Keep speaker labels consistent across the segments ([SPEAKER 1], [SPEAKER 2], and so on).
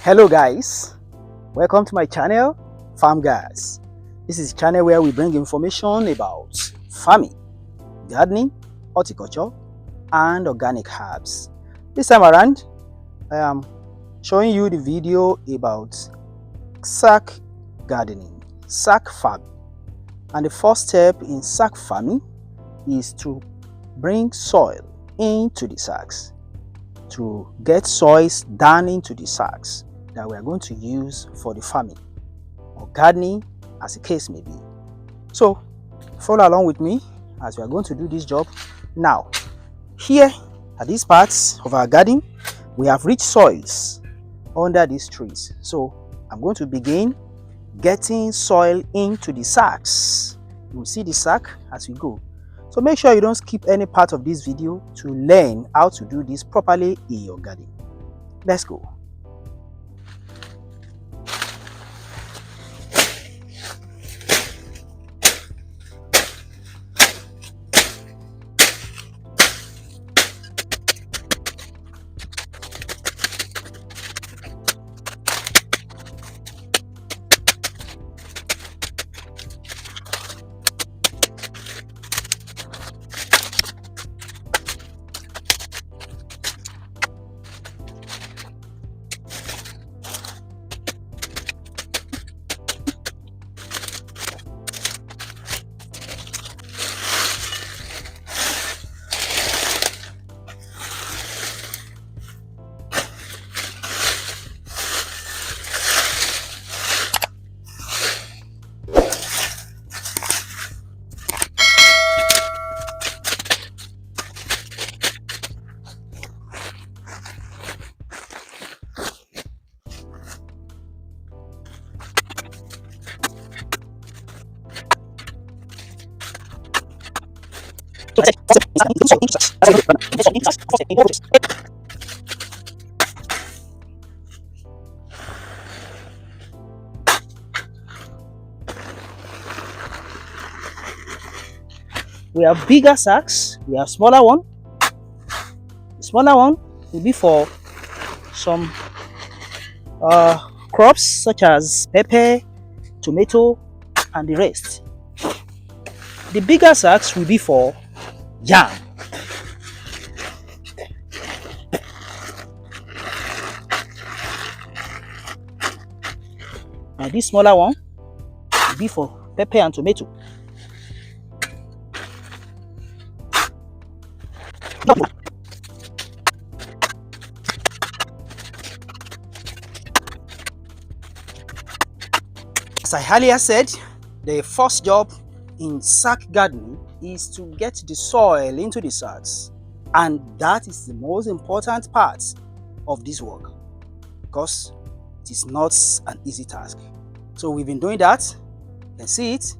[SPEAKER 1] Hello guys, welcome to my channel Farm Guys. This is a channel where we bring information about farming, gardening, horticulture and organic herbs. This time around I am showing you the video about sack gardening, sack farming. And the first step in sack farming is to bring soil into the sacks, to get soils down into the sacks that we are going to use for the farming or gardening, as the case may be. So follow along with me as we are going to do this job. Now, here at these parts of our garden, we have rich soils under these trees. So I'm going to begin getting soil into the sacks. You will see the sack as we go. So make sure you don't skip any part of this video to learn how to do this properly in your garden. Let's go. We have bigger sacks, we have smaller one. The smaller one will be for some crops such as pepper, tomato and the rest. The bigger sacks will be for yam. And this smaller one will be for pepper and tomato. As I earlier said, the first job in sack gardening is to get the soil into the sacks, and that is the most important part of this work because it is not an easy task. So we've been doing that. You can see it.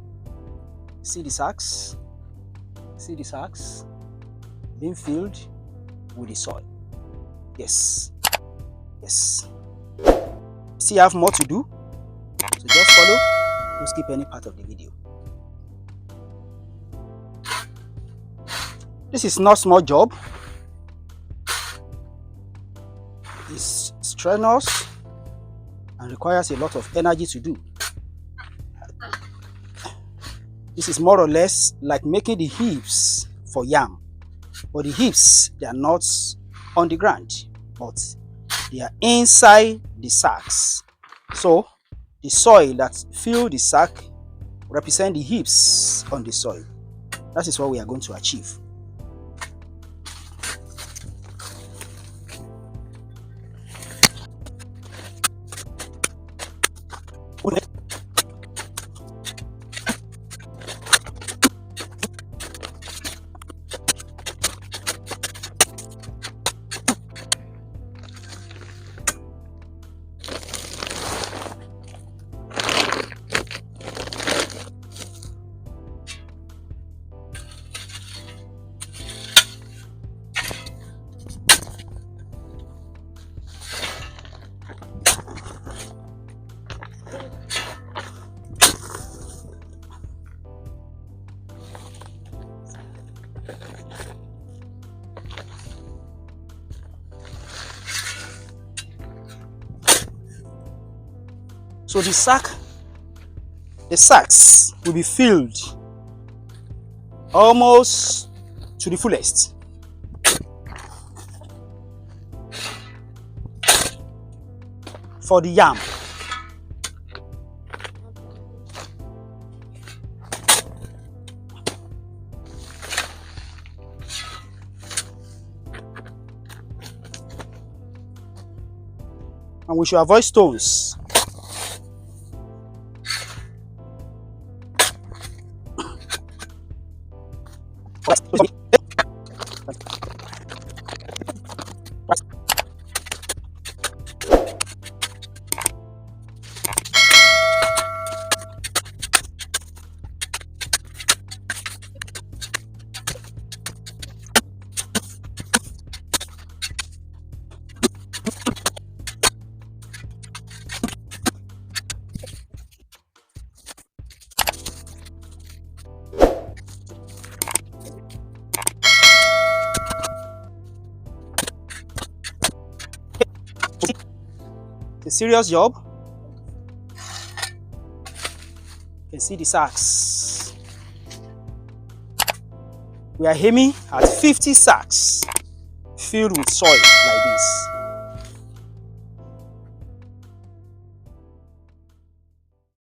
[SPEAKER 1] See the sacks being filled with the soil. Yes, still have more to do, so just follow, don't skip any part of the video. This is not small job. It's strenuous and requires a lot of energy to do. This is more or less like making the heaps for yam, but the heaps, they are not on the ground, but they are inside the sacks. So the soil that fill the sack represent the heaps on the soil. That is what we are going to achieve. So the sacks will be filled almost to the fullest. For the yam. And we should avoid stones. It's a serious job. You can see the sacks. We are aiming at 50 sacks filled with soil like this.